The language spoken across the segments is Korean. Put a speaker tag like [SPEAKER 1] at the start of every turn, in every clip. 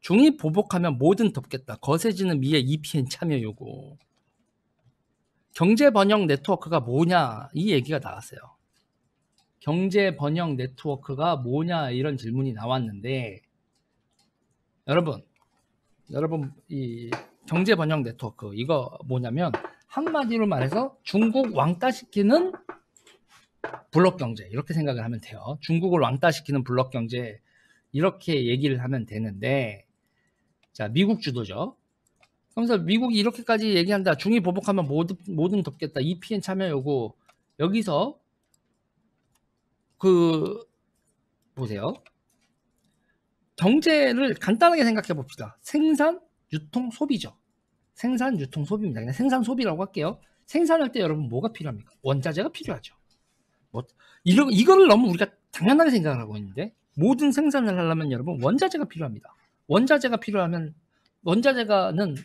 [SPEAKER 1] 중이 보복하면 뭐든 덮겠다. 거세지는 미의 EPN 참여 요구. 경제 번영 네트워크가 뭐냐 이 얘기가 나왔어요. 경제 번영 네트워크가 뭐냐 이런 질문이 나왔는데 여러분 이 경제 번영 네트워크 이거 뭐냐면 한마디로 말해서 중국 왕따시키는 블록 경제 이렇게 생각을 하면 돼요. 중국을 왕따시키는 블록 경제 이렇게 얘기를 하면 되는데 자 미국 주도죠. 그러면서 미국이 이렇게까지 얘기한다. 중이 보복하면 뭐든 덮겠다. EPN 참여 요구. 여기서 보세요. 경제를 간단하게 생각해 봅시다. 생산, 유통, 소비죠. 생산, 유통, 소비입니다. 그냥 생산, 소비라고 할게요. 생산할 때 여러분 뭐가 필요합니까? 원자재가 필요하죠. 이거를 너무 우리가 당연하게 생각을 하고 있는데 모든 생산을 하려면 여러분 원자재가 필요합니다. 원자재가 필요하면 원자재가는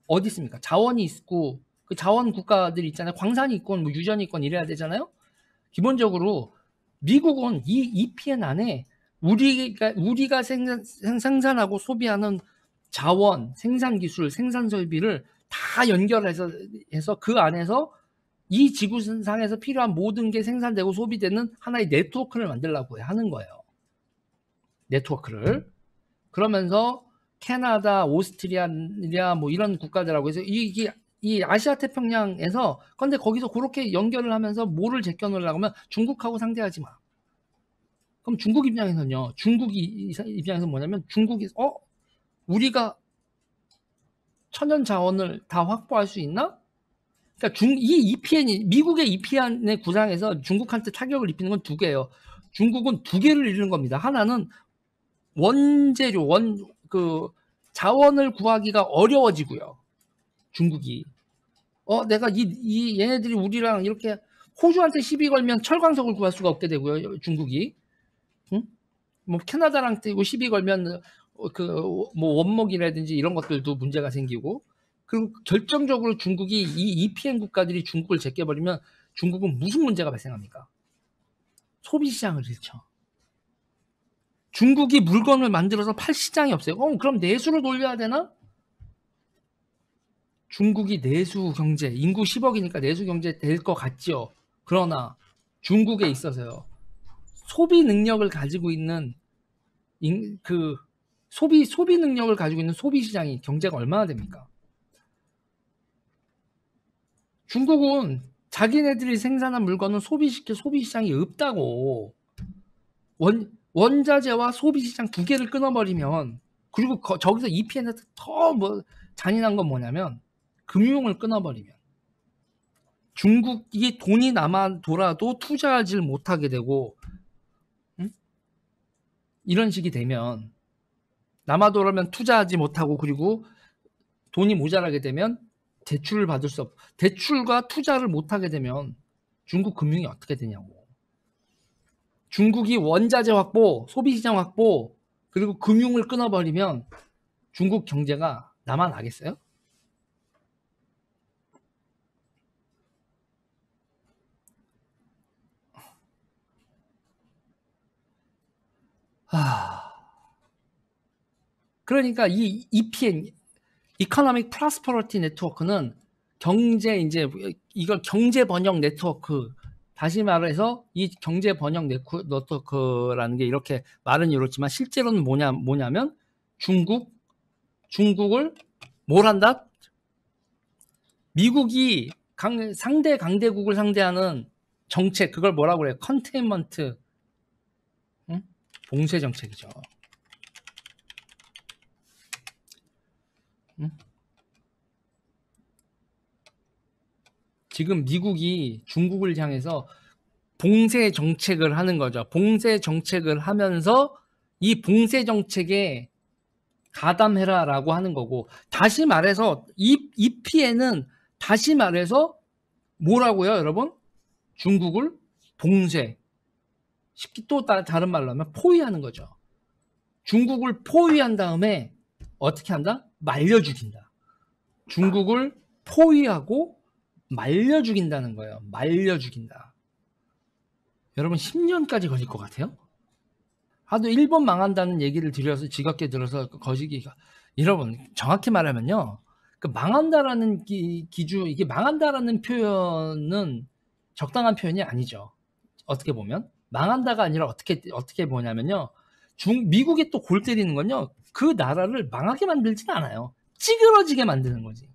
[SPEAKER 1] 어디 있습니까? 자원이 있고 그 자원 국가들이 있잖아요. 광산이 있건 뭐 유전이 있건 이래야 되잖아요. 기본적으로 미국은 이 EPN 안에 우리가 생산하고 소비하는 자원, 생산 기술, 생산 설비를 다 연결해서 그 안에서 이 지구상에서 필요한 모든 게 생산되고 소비되는 하나의 네트워크를 만들려고 하는 거예요. 네트워크를. 그러면서 캐나다, 오스트리아 뭐 이런 국가들하고 해서 이 아시아 태평양에서 근데 거기서 그렇게 연결을 하면서 뭐를 제껴놓으려고 하면 중국하고 상대하지 마. 그럼 중국 입장에서는요. 중국 입장에서 뭐냐면 중국이 우리가 천연 자원을 다 확보할 수 있나? 그러니까 이 EPN이 미국의 EPN의 구상에서 중국한테 타격을 입히는 건 두 개예요. 중국은 두 개를 잃는 겁니다. 하나는 원재료, 자원을 구하기가 어려워지고요. 중국이. 내가 얘네들이 우리랑 이렇게 호주한테 시비 걸면 철광석을 구할 수가 없게 되고요. 중국이. 응? 뭐 캐나다랑 떼고 시비 걸면 뭐 원목이라든지 이런 것들도 문제가 생기고 그리고 결정적으로 중국이 이 EPN 국가들이 중국을 제껴버리면 중국은 무슨 문제가 발생합니까? 소비시장을 잃죠. 중국이 물건을 만들어서 팔 시장이 없어요. 그럼 내수로 돌려야 되나? 중국이 내수 경제, 인구 10억이니까 내수 경제 될 것 같죠. 그러나 중국에 있어서요. 소비 능력을 가지고 있는 소비 능력을 가지고 있는 소비 시장이 경제가 얼마나 됩니까? 중국은 자기네들이 생산한 물건은 소비시킬 소비 시장이 없다고. 원자재와 소비 시장 두 개를 끊어버리면 그리고 저기서 EPN에서 더 잔인한 건 뭐냐면 금융을 끊어버리면 중국이 돈이 남아 돌아도 투자하지 못하게 되고 이런 식이 되면 남아 돌아면 투자하지 못하고 그리고 돈이 모자라게 되면 대출을 받을 수 없고 대출과 투자를 못하게 되면 중국 금융이 어떻게 되냐고. 중국이 원자재 확보, 소비시장 확보 그리고 금융을 끊어버리면 중국 경제가 남아나겠어요? 그러니까 이 EPN Economic Prosperity Network는 이걸 경제 번영 네트워크 다시 말해서 이 경제 번영 네트워크라는 게 이렇게 말은 이렇지만 실제로는 뭐냐면 중국을 뭘 한다? 미국이 상대 강대국을 상대하는 정책 그걸 뭐라고 그래요? 컨테인먼트 봉쇄 정책이죠. 지금 미국이 중국을 향해서 봉쇄 정책을 하는 거죠. 봉쇄 정책을 하면서 이 봉쇄 정책에 가담해라라고 하는 거고 다시 말해서 EPN은 다시 말해서 뭐라고요, 여러분? 중국을 봉쇄. 또 다른 말로 하면 포위하는 거죠. 중국을 포위한 다음에 어떻게 한다? 말려 죽인다. 중국을 포위하고 말려 죽인다는 거예요. 말려 죽인다. 여러분 10년까지 걸릴 것 같아요? 하도 일본 망한다는 얘기를 드려서 지겹게 들어서 거시기가 여러분 정확히 말하면요. 그 망한다라는 기준 이게 망한다라는 표현은 적당한 표현이 아니죠. 어떻게 보면 망한다가 아니라 어떻게 보냐면요. 미국이 또 골 때리는 건요. 그 나라를 망하게 만들진 않아요. 찌그러지게 만드는 거지.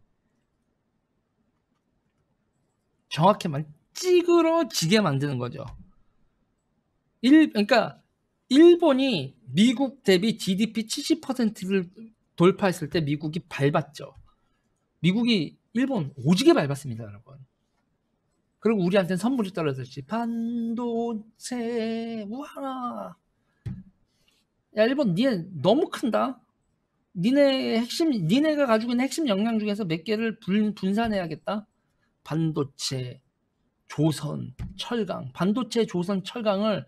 [SPEAKER 1] 정확히 말 찌그러지게 만드는 거죠. 그러니까 일본이 미국 대비 GDP 70%를 돌파했을 때 미국이 밟았죠. 미국이 일본 오지게 밟았습니다, 여러분. 그리고 우리한테는 선물이 떨어졌지. 반도체, 우와. 야, 일본 니네 너무 큰다. 니네가 가지고 있는 핵심 역량 중에서 몇 개를 분산해야겠다. 반도체, 조선, 철강. 반도체, 조선, 철강을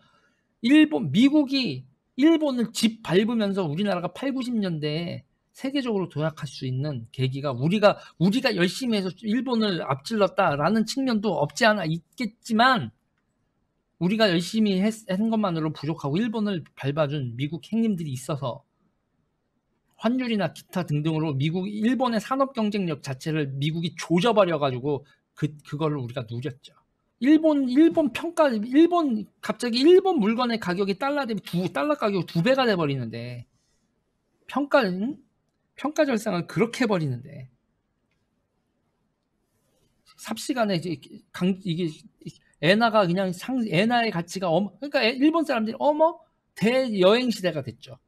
[SPEAKER 1] 미국이 일본을 집 밟으면서 우리나라가 8, 90년대에 세계적으로 도약할 수 있는 계기가 우리가 열심히 해서 일본을 앞질렀다라는 측면도 없지 않아 있겠지만 우리가 열심히 한 것만으로 부족하고 일본을 밟아준 미국 형님들이 있어서 환율이나 기타 등등으로 일본의 산업 경쟁력 자체를 미국이 조져버려가지고 그거를 우리가 누렸죠. 갑자기 일본 물건의 가격이 달러 가격 2배가 돼버리는데 평가 절상을 그렇게 해버리는데 삽시간에 이게 엔화가 그냥 엔화의 가치가 그러니까 일본 사람들이 대여행 시대가 됐죠.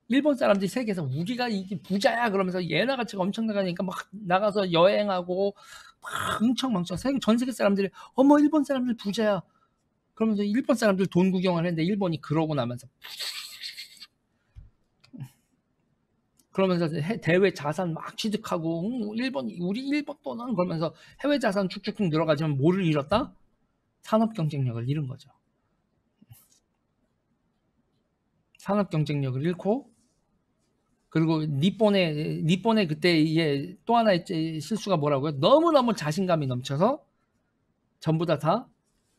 [SPEAKER 1] 일본 사람들이 세계에서 우리가 이게 부자야 그러면서 엔화 가치가 엄청 나가니까 막 나가서 여행하고 막 흥청망청 전 세계 사람들이 일본 사람들 부자야 그러면서 일본 사람들 돈 구경을 했는데 일본이 그러고 나면서 그러면서 대외 자산 막 취득하고 우리 일본 돈은 그러면서 해외 자산 쭉쭉쭉 늘어가지만 뭐를 잃었다? 산업 경쟁력을 잃은 거죠. 산업 경쟁력을 잃고 그리고 니폰의 그때 또 하나의 실수가 뭐라고요? 너무너무 자신감이 넘쳐서 전부 다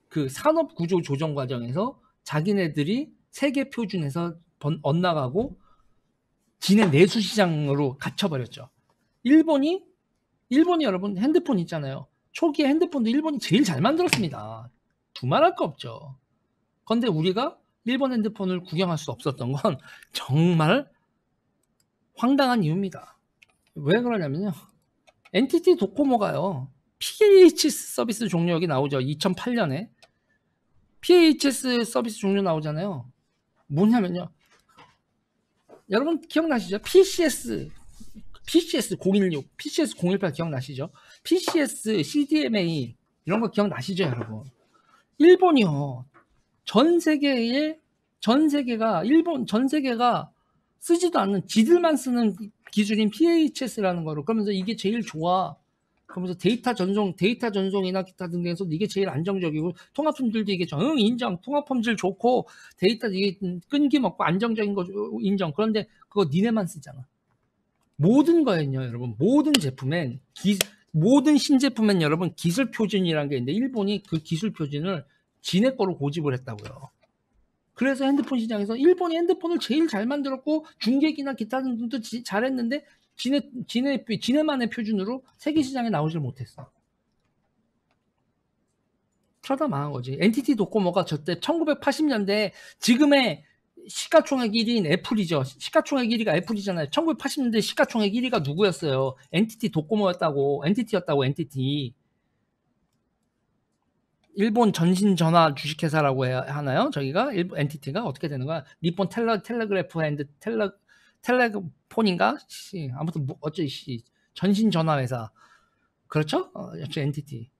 [SPEAKER 1] 그 산업 구조 조정 과정에서 자기네들이 세계 표준에서 엇나가고 지네 내수 시장으로 갇혀버렸죠. 일본이 여러분 핸드폰 있잖아요. 초기에 핸드폰도 일본이 제일 잘 만들었습니다. 두말할 거 없죠. 그런데 우리가 일본 핸드폰을 구경할 수 없었던 건 정말 황당한 이유입니다. 왜 그러냐면요. NTT 도코모가요. PHS 서비스 종료역이 나오죠. 2008년에. PHS 서비스 종료 나오잖아요. 뭐냐면요. 여러분 기억나시죠? PCS 016, PCS 018 기억나시죠? PCS, CDMA 이런 거 기억나시죠, 여러분? 일본이요. 전 세계가 쓰지도 않는 지들만 쓰는 기술인 PHS라는 거로 그러면서 이게 제일 좋아. 그러면서 데이터 전송이나 기타 등등에서 이게 제일 안정적이고 통합 품질도 이게 인정. 통합 품질 좋고 데이터 이게 끊김없고 안정적인 거 인정. 그런데 그거 니네만 쓰잖아. 모든 거엔요, 여러분. 모든 신제품엔 여러분 기술 표준이라는 게 있는데 일본이 그 기술 표준을 지네 거로 고집을 했다고요. 그래서 핸드폰 시장에서 일본이 핸드폰을 제일 잘 만들었고 중계기나 기타 등등도 잘했는데 지네만의 표준으로 세계 시장에 나오질 못했어. 그러다 망한 거지. NTT 도코모가 저때 1980년대 지금의 시가총액 1위인 애플이죠. 시가총액 1위가 애플이잖아요. 1980년대 시가총액 1위가 누구였어요? NTT 도코모였다고. NTT. 일본 전신전화 주식회사라고 하나요? 저기가 NTT가 어떻게 되는 거야? 니폰 텔레그래프 앤드 텔레폰인가? 아무튼 어쩌지 전신전화 회사. 그렇죠? 역시 NTT.